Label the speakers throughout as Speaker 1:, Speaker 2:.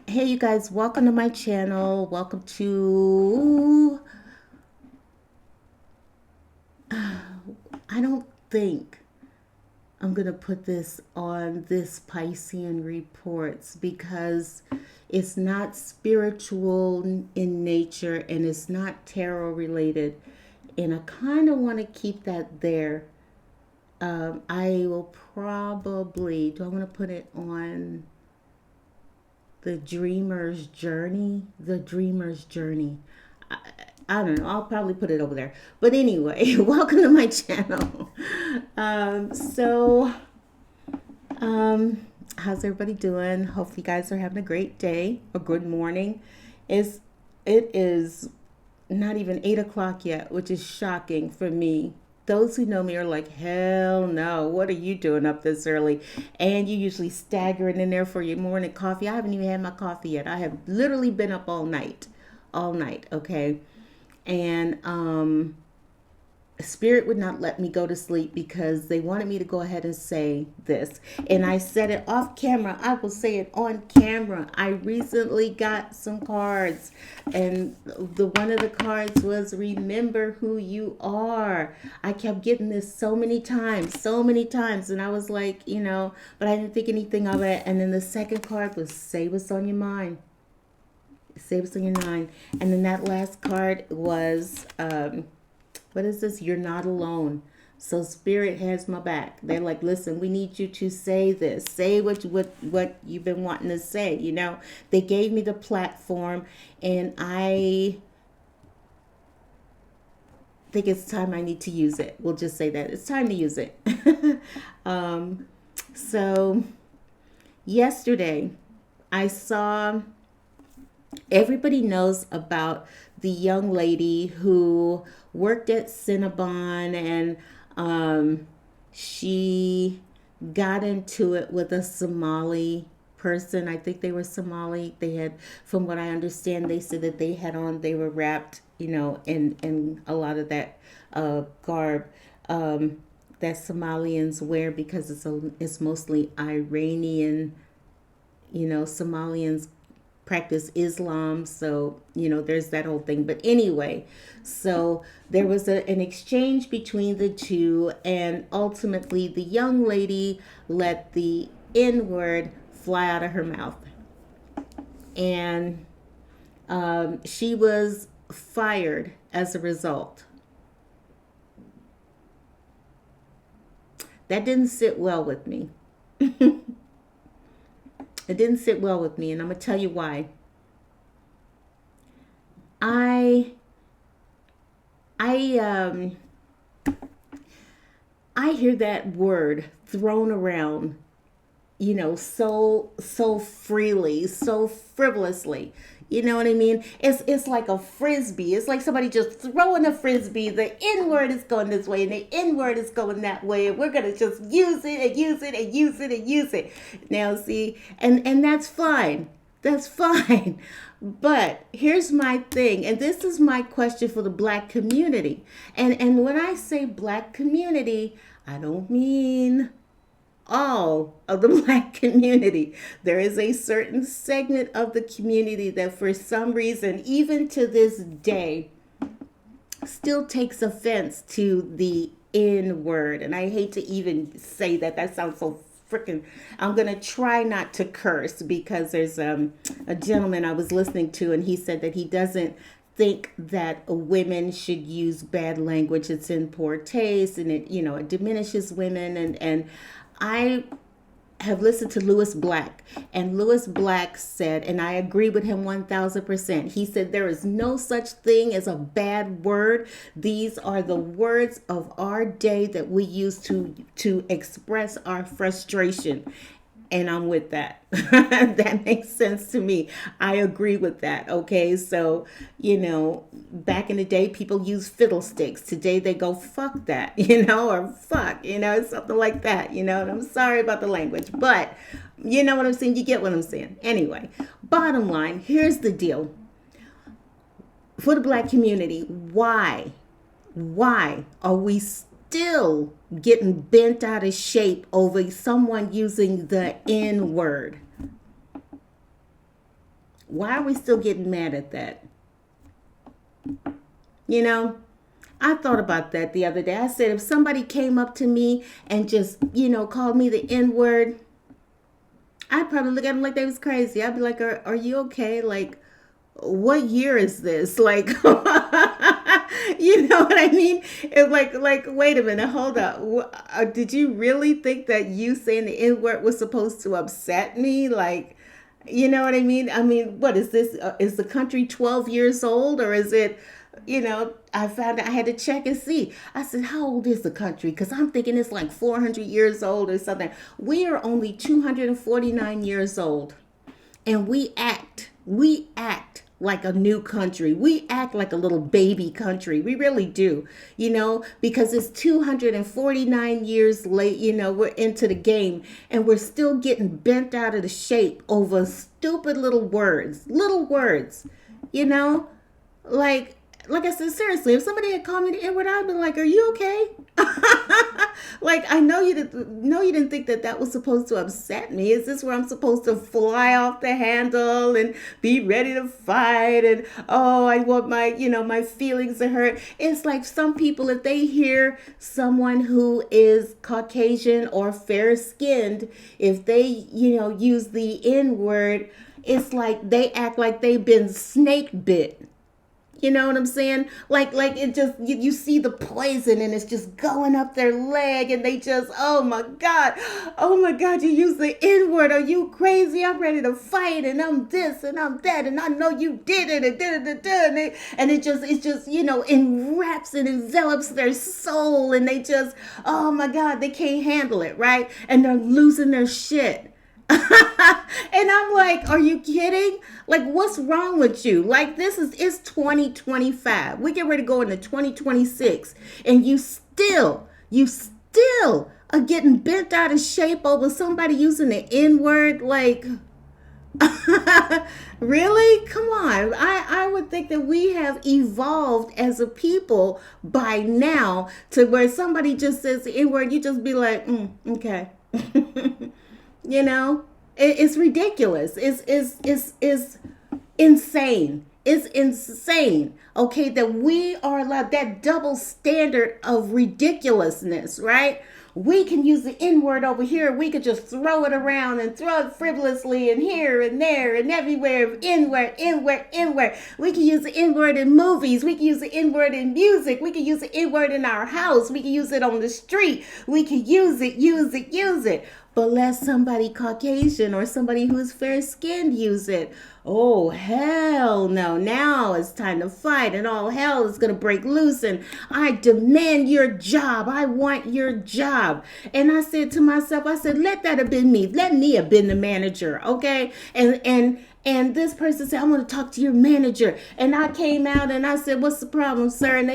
Speaker 1: Hey, you guys, welcome to my channel. Welcome to. I don't think I'm going to put this on this Piscean reports because it's not spiritual in nature and it's not tarot related. And I kind of want to keep that there. I will probably. Do I want to put it on the dreamer's journey? The dreamer's journey. I, I don't know. I'll probably put it over there. But anyway, welcome to my channel. So, how's everybody doing? Hope you guys are having a great day or good morning. It's, it is not even 8 o'clock yet, which is shocking for me. Those who know me are like, hell no, what are you doing up this early? And you usually staggering in there for your morning coffee. I haven't even had my coffee yet. I have literally been up all night, okay? And Spirit would not let me go to sleep because they wanted me to go ahead and say this. And I said it off camera. I will say it on camera. I recently got some cards, and the one of the cards was remember who you are. I kept getting this so many times, and I was like, but I didn't think anything of it. And then the second card was say what's on your mind. Say what's on your mind. And then that last card was what is this? You're not alone. So Spirit has my back. They're like, listen, we need you to say this. Say what you've been wanting to say. They gave me the platform, and I think it's time I need to use it. We'll just say that it's time to use it. um, so yesterday, I saw. Everybody knows about the young lady who worked at Cinnabon, and she got into it with a Somali person. I think they were Somali. They had, from what I understand, they said that they were wrapped, in a lot of that garb that Somalians wear because it's mostly Iranian. Somalians practice Islam, so there's that whole thing. But anyway, so there was an exchange between the two, and ultimately the young lady let the N word fly out of her mouth, and she was fired as a result. That didn't sit well with me. It didn't sit well with me, and I'm gonna tell you why. I I I hear that word thrown around, so freely, so frivolously. You know what I mean? It's like a frisbee. It's like somebody just throwing a frisbee. The N word is going this way, and the N word is going that way, and we're gonna just use it and use it and use it and use it. Now, see, and that's fine. That's fine. But here's my thing, and this is my question for the black community. And when I say black community, I don't mean all of the black community. There is a certain segment of the community that for some reason, even to this day, still takes offense to the N word. And I hate to even say that. That sounds so freaking. I'm going to try not to curse because there's a gentleman I was listening to, and he said that he doesn't think that women should use bad language. It's in poor taste, and it diminishes women. And I have listened to Lewis Black, and Lewis Black said, and I agree with him 1000%. He said there is no such thing as a bad word. These are the words of our day that we use to express our frustration. And I'm with that. That makes sense to me. I agree with that. Okay. So, back in the day, people used fiddlesticks. Today they go, fuck that, or fuck, something like that, and I'm sorry about the language, but you know what I'm saying? You get what I'm saying. Anyway, bottom line, here's the deal. For the black community, why are we still getting bent out of shape over someone using the N word? Why are we still getting mad at that? You know, I thought about that the other day. I said, if somebody came up to me and just, called me the N word, I'd probably look at them like they was crazy. I'd be like, are you okay? Like, what year is this? Like, you know what I mean? It's like, wait a minute, hold up. Did you really think that you saying the N word was supposed to upset me? Like, you know what I mean? I mean, what is this? Is the country 12 years old, or is it, I found out I had to check and see. I said, how old is the country? Because I'm thinking it's like 400 years old or something. We are only 249 years old. And we act like a new country. We act like a little baby country. We really do, because it's 249 years late, we're into the game and we're still getting bent out of the shape over stupid little words, you know, like, like I said, seriously, if somebody had called me the N-word, I'd be like, "Are you okay?" Like, I know you didn't think that that was supposed to upset me. Is this where I'm supposed to fly off the handle and be ready to fight? And oh, I want my feelings to hurt. It's like some people, if they hear someone who is Caucasian or fair skinned, if they use the N-word, it's like they act like they've been snake bit. You know what I'm saying? Like it just, you see the poison and it's just going up their leg and they just, oh my God, you use the N word. Are you crazy? I'm ready to fight and I'm this and I'm that and I know you did it and it just, enwraps and envelops their soul and they just, oh my God, they can't handle it, right? And they're losing their shit. And I'm like, are you kidding? Like, what's wrong with you? Like, it's 2025. We get ready to go into 2026. And you still are getting bent out of shape over somebody using the N-word. Like, really? Come on. I would think that we have evolved as a people by now to where somebody just says the N-word, you just be like, okay. You know, it's ridiculous. It's insane. It's insane. Okay, that we are allowed that double standard of ridiculousness, right? We can use the N word over here. We could just throw it around and throw it frivolously and here and there and everywhere. N word, N word, N word. We can use the N word in movies. We can use the N word in music. We can use the N word in our house. We can use it on the street. We can use it. But let somebody Caucasian or somebody who's fair skinned use it. Oh, hell no. Now it's time to fight and all hell is going to break loose and I demand your job. I want your job. And I said to myself, let that have been me. Let me have been the manager, okay? And this person said, I want to talk to your manager. And I came out and I said, what's the problem, sir? And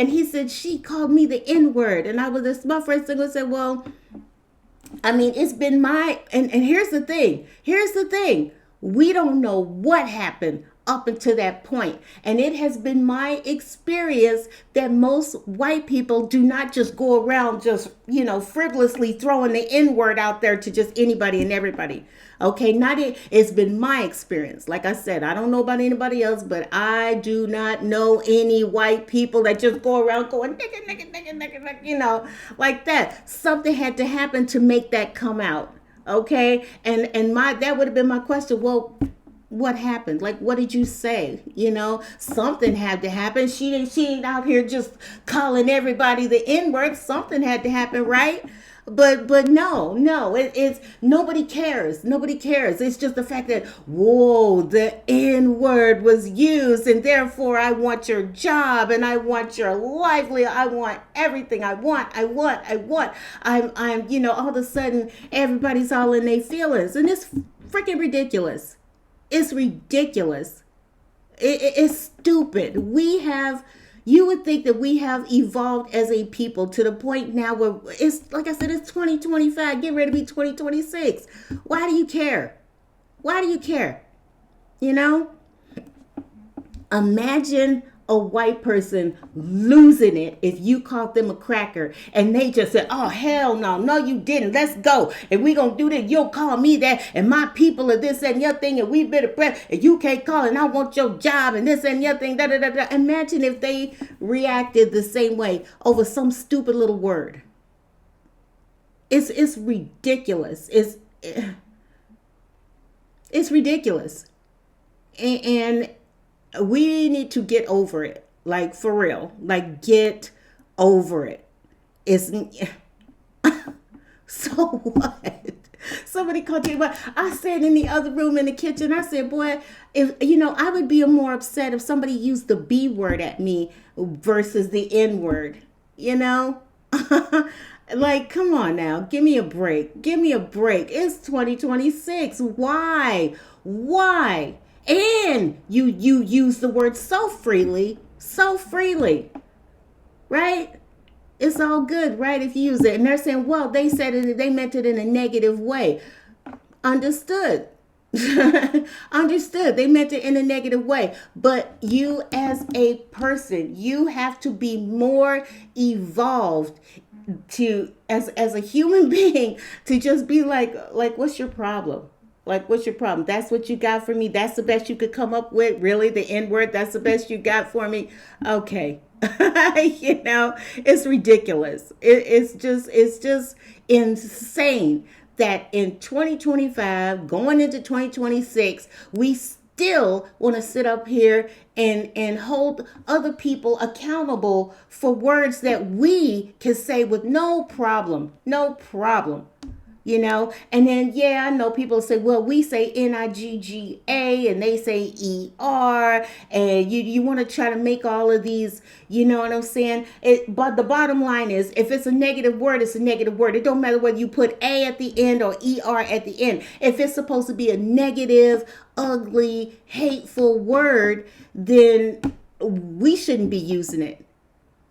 Speaker 1: he said, she called me the N-word. And my first thing was, well, I mean, it's been and here's the thing. We don't know what happened up until that point. And it has been my experience that most white people do not just go around just, frivolously throwing the N-word out there to just anybody and everybody. Okay, it's been my experience. Like I said, I don't know about anybody else, but I do not know any white people that just go around going nigga, like that. Something had to happen to make that come out. Okay, and that would have been my question. Well, what happened? Like, what did you say? Something had to happen. She ain't out here just calling everybody the N-word. Something had to happen, right? But no, it's nobody cares. Nobody cares. It's just the fact that, whoa, the N-word was used and therefore I want your job and I want your livelihood. I want everything I want. I'm, all of a sudden everybody's all in their feelings and it's freaking ridiculous. It's ridiculous. It's stupid. You would think that we have evolved as a people to the point now where it's, like I said, it's 2025, get ready to be 2026. Why do you care? Imagine a white person losing it if you called them a cracker and they just said, oh, hell no, no, you didn't. Let's go. And we going to do this. You'll call me that. And my people are this and your thing. And we've been oppressed. And you can't call. And I want your job. And this and your thing. Da, da, da, da. Imagine if they reacted the same way over some stupid little word. It's ridiculous. It's ridiculous. And we need to get over it. Like, for real. Like, get over it. It's so what? Somebody called you, but I said in the other room in the kitchen, I said, boy, if I would be more upset if somebody used the B word at me versus the N word. Like, come on now. Give me a break. Give me a break. It's 2026. Why? And you use the word so freely, right? It's all good, right? If you use it. And they're saying, well, they said it, they meant it in a negative way. Understood. Understood. They meant it in a negative way. But you as a person, you have to be more evolved to as a human being to just be like what's your problem? Like, what's your problem? That's what you got for me? That's the best you could come up with? Really? The N word? That's the best you got for me? Okay. It's ridiculous. It's just insane that in 2025, going into 2026, we still want to sit up here and hold other people accountable for words that we can say with no problem. And then, I know people say, well, we say Nigga and they say ER, and you want to try to make all of these, you know what I'm saying? But the bottom line is, if it's a negative word, it's a negative word. It don't matter whether you put A at the end or ER at the end. If it's supposed to be a negative, ugly, hateful word, then we shouldn't be using it.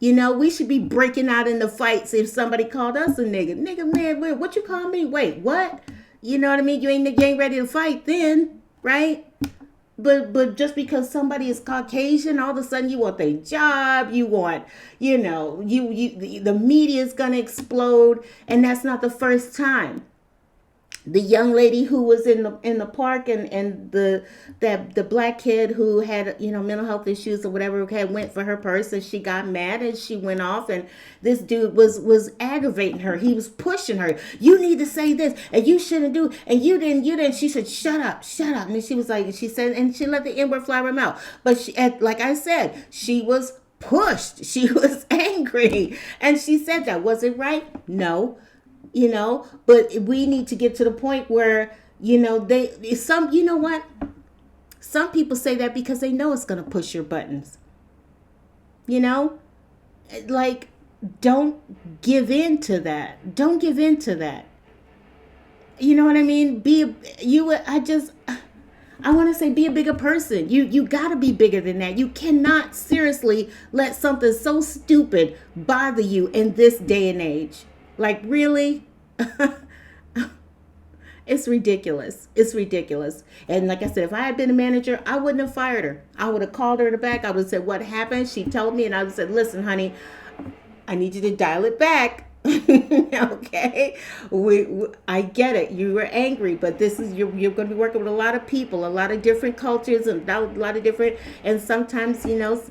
Speaker 1: We should be breaking out in the fights if somebody called us a nigga. Nigga, man, what you call me? Wait, what? You know what I mean? You ain't ready to fight then, right? But just because somebody is Caucasian, all of a sudden you want their job, you want, the media is going to explode, and that's not the first time. The young lady who was in the park and the black kid who had mental health issues or whatever went for her purse, and she got mad and she went off, and this dude was aggravating her. He was pushing her. You need to say this and you shouldn't do, and you didn't. She said, shut up. And she was like, she said, and she let the N-word fly her mouth. But like I said, she was pushed. She was angry, and she said that. Was it right? No. But we need to get to the point where, some people say that because they know it's going to push your buttons. Like, don't give in to that. Don't give in to that. You know what I mean? I want to say be a bigger person. You got to be bigger than that. You cannot seriously let something so stupid bother you in this day and age. Like, really? It's ridiculous. It's ridiculous. And like I said, if I had been a manager, I wouldn't have fired her. I would have called her in the back. I would have said, what happened? She told me, and I would have said, listen, honey, I need you to dial it back. Okay, I get it. You were angry, but you're going to be working with a lot of people, a lot of different cultures, and a lot of different. And sometimes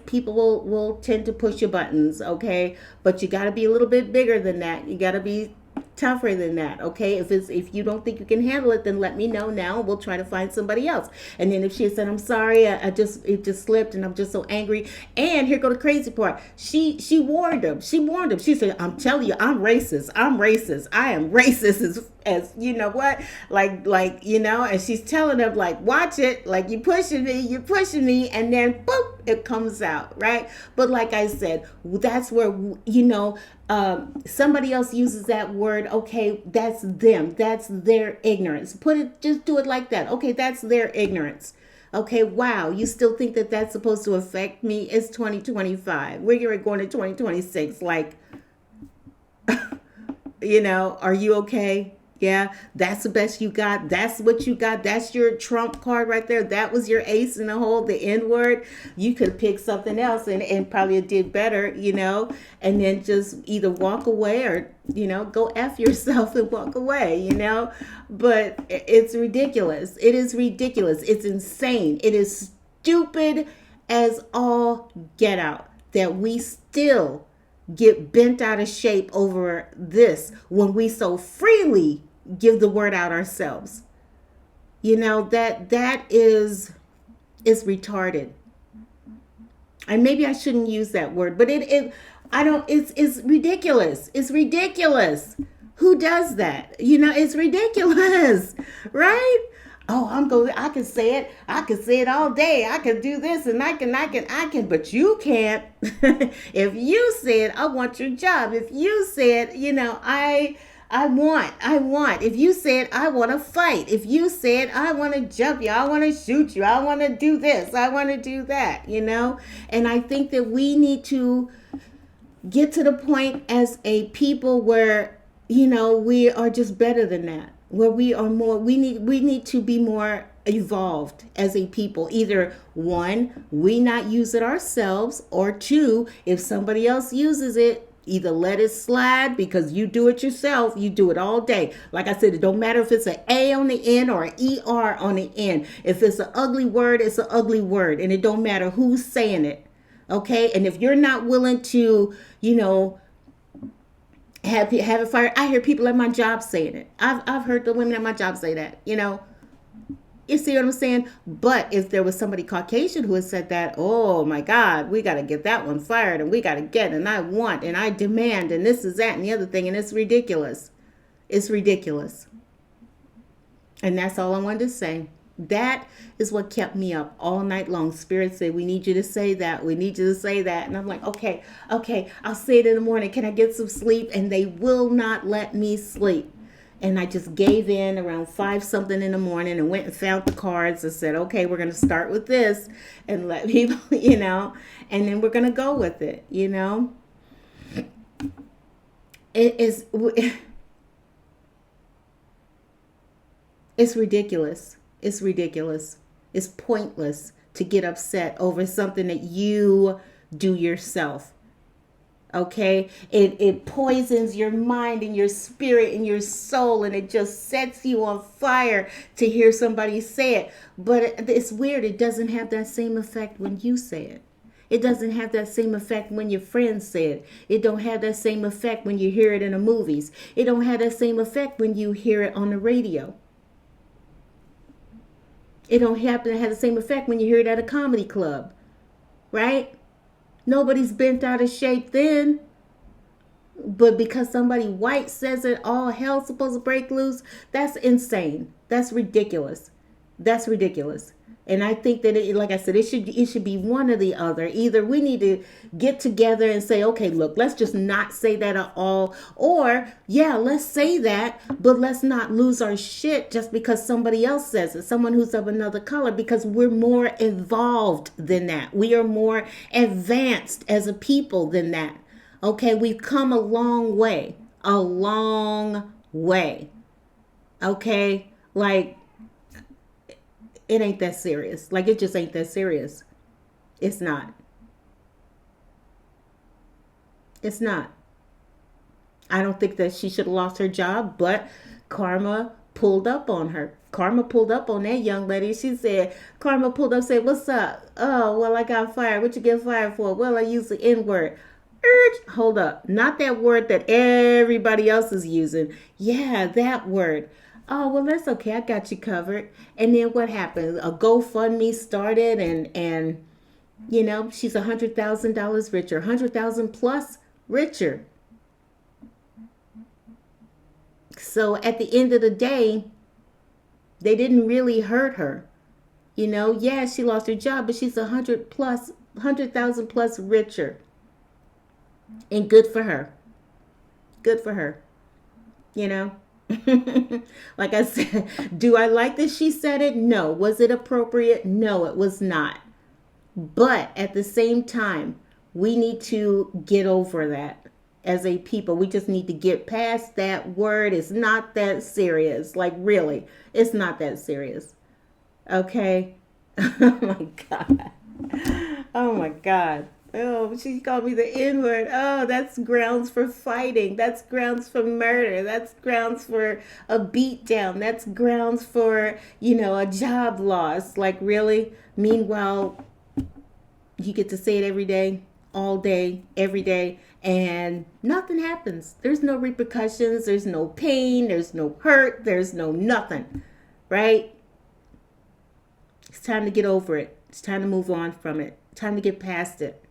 Speaker 1: people will tend to push your buttons. Okay, but you got to be a little bit bigger than that. You got to be tougher than that. Okay, if you don't think you can handle it, then let me know now. We'll try to find somebody else. And then if she said, I'm sorry, it just slipped, and I'm just so angry. And here go the crazy part. She warned him. She said, I'm telling you, I'm racist. I am racist as you know what, and she's telling him, like, watch it, like, you're pushing me, and then boop, it comes out, right? But like I said, that's where somebody else uses that word. Okay, that's them. That's their ignorance. Just do it like that. Okay, that's their ignorance. Okay, wow, you still think that that's supposed to affect me? It's 2025. We're going to 2026. Like, are you okay? Yeah, that's the best you got. That's what you got. That's your trump card right there. That was your ace in the hole, the N word. You could pick something else and probably did better, and then just either walk away or, go F yourself and walk away, But it's ridiculous. It is ridiculous. It's insane. It is stupid as all get out that we still get bent out of shape over this when we so freely give the word out ourselves. That is retarded. And maybe I shouldn't use that word, but it I don't it's ridiculous. It's ridiculous. Who does that? It's ridiculous, right? Oh, I can say it. I can say it all day. I can do this and I can, but you can't. If you said, I want your job. If you said, I want. If you said, I want to fight. If you said, I want to jump you, I want to shoot you, I want to do this, I want to do that, And I think that we need to get to the point as a people where, we are just better than that. Where we are more, we need to be more evolved as a people. Either one, we not use it ourselves, or two, if somebody else uses it, either let it slide because you do it yourself. You do it all day. Like I said, it don't matter if it's an A on the end or an ER on the end. If it's an ugly word, it's an ugly word. And it don't matter who's saying it. Okay? And if you're not willing to, have it fired. I hear people at my job saying it. I've heard the women at my job say that, You see what I'm saying? But if there was somebody Caucasian who had said that, oh my God, we got to get that one fired and we got to get, and I want, and I demand, and this is that and the other thing. And it's ridiculous. It's ridiculous. And that's all I wanted to say. That is what kept me up all night long. Spirit said, we need you to say that. We need you to say that. And I'm like, okay, I'll say it in the morning. Can I get some sleep? And they will not let me sleep. And I just gave in around 5 something in the morning and went and found the cards and said, okay, we're going to start with this and let people, and then we're going to go with it, It is, it's ridiculous. It's ridiculous. It's pointless to get upset over something that you do yourself. Okay? It poisons your mind and your spirit and your soul, and it just sets you on fire to hear somebody say it. But it's weird. It doesn't have that same effect when you say it. It doesn't have that same effect when your friends say it. It don't have that same effect when you hear it in the movies. It don't have that same effect when you hear it on the radio. It don't happen to have the same effect when you hear it at a comedy club, right? Nobody's bent out of shape then. But because somebody white says it, all hell's supposed to break loose, that's insane. That's ridiculous. That's ridiculous. And I think that, like I said, it should be one or the other. Either we need to get together and say, okay, look, let's just not say that at all. Or, yeah, let's say that, but let's not lose our shit just because somebody else says it, someone who's of another color, because we're more involved than that. We are more advanced as a people than that. Okay, we've come a long way. A long way. Okay, like, it ain't that serious. Like, it just ain't that serious. It's not. It's not. I don't think that she should have lost her job, but karma pulled up on her. Karma pulled up on that young lady. Karma pulled up, said, what's up? Oh, well, I got fired. What you get fired for? Well, I used the N-word. Hold up. Not that word that everybody else is using. Yeah, that word. Oh, well, that's okay. I got you covered. And then what happened? A GoFundMe started and she's $100,000 richer, 100,000 plus richer. So at the end of the day, they didn't really hurt her. Yeah, she lost her job, but she's 100,000 plus richer. And good for her. Good for her. Like I said, do I like that she said it? No. Was it appropriate? No, it was not. But at the same time, we need to get over that as a people. We just need to get past that word. It's not that serious. Like, really, it's not that serious. Okay? Oh my God. Oh my God. Oh, she called me the N word. Oh, that's grounds for fighting. That's grounds for murder. That's grounds for a beat down. That's grounds for, a job loss. Like, really? Meanwhile, you get to say it every day, all day, every day, and nothing happens. There's no repercussions. There's no pain. There's no hurt. There's no nothing. Right? It's time to get over it. It's time to move on from it. Time to get past it.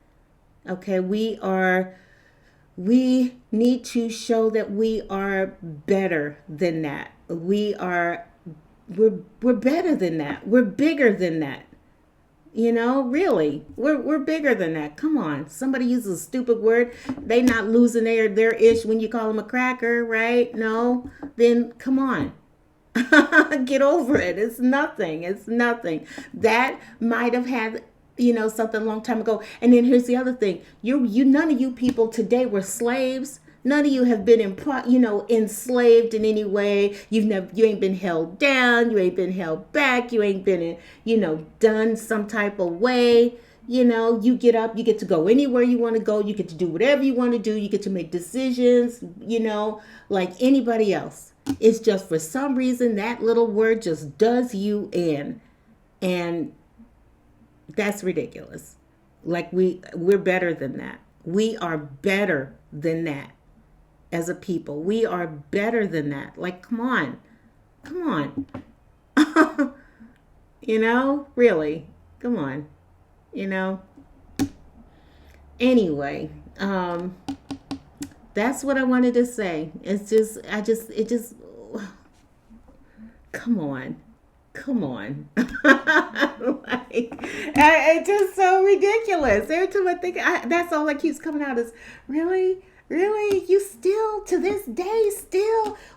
Speaker 1: Okay, we need to show that we are better than that. We're better than that. We're bigger than that. Really, we're bigger than that. Come on, somebody uses a stupid word, they not losing their ish when you call them a cracker, right? No, then come on. Get over it. It's nothing. It's nothing. That might have had something a long time ago. And then here's the other thing. None of you people today were slaves. None of you have been enslaved in any way. You ain't been held down. You ain't been held back. You ain't been done some type of way. You get up, you get to go anywhere you want to go. You get to do whatever you want to do. You get to make decisions, like anybody else. It's just for some reason that little word just does you in. And that's ridiculous. Like we're better than that. We are better than that as a people. We are better than that. Like, come on. Come on. Really. Come on. Anyway, that's what I wanted to say. Come on. Come on. It's just so ridiculous. Every time I think, that's all that keeps coming out is, really? Really? You still, to this day,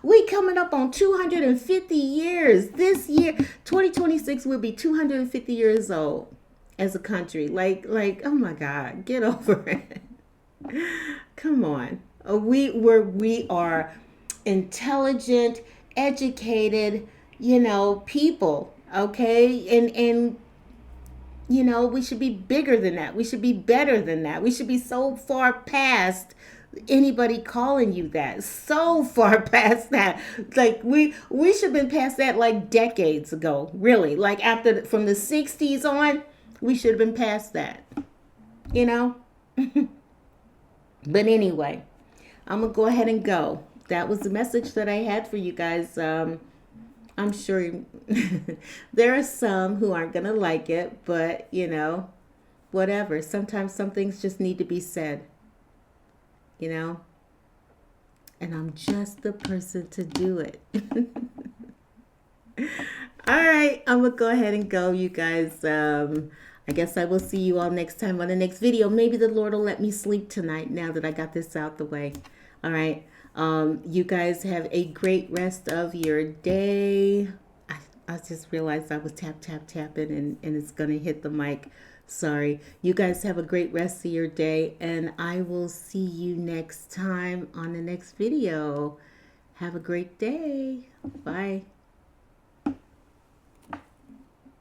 Speaker 1: we coming up on 250 years. This year, 2026, we'll be 250 years old as a country. Like, oh my God, get over it. Come on. We are intelligent, educated, people, okay? And we should be bigger than that. We should be better than that. We should be so far past anybody calling you that. So far past that. Like we should have been past that like decades ago, really. Like from the 60s on, we should have been past that. But anyway, I'm going to go ahead and go. That was the message that I had for you guys. I'm sure there are some who aren't going to like it, but, whatever. Sometimes some things just need to be said, and I'm just the person to do it. All right, I'm going to go ahead and go, you guys. I guess I will see you all next time on the next video. Maybe the Lord will let me sleep tonight now that I got this out the way. All right. You guys have a great rest of your day. I just realized I was tapping and it's going to hit the mic. Sorry. You guys have a great rest of your day, and I will see you next time on the next video. Have a great day. Bye.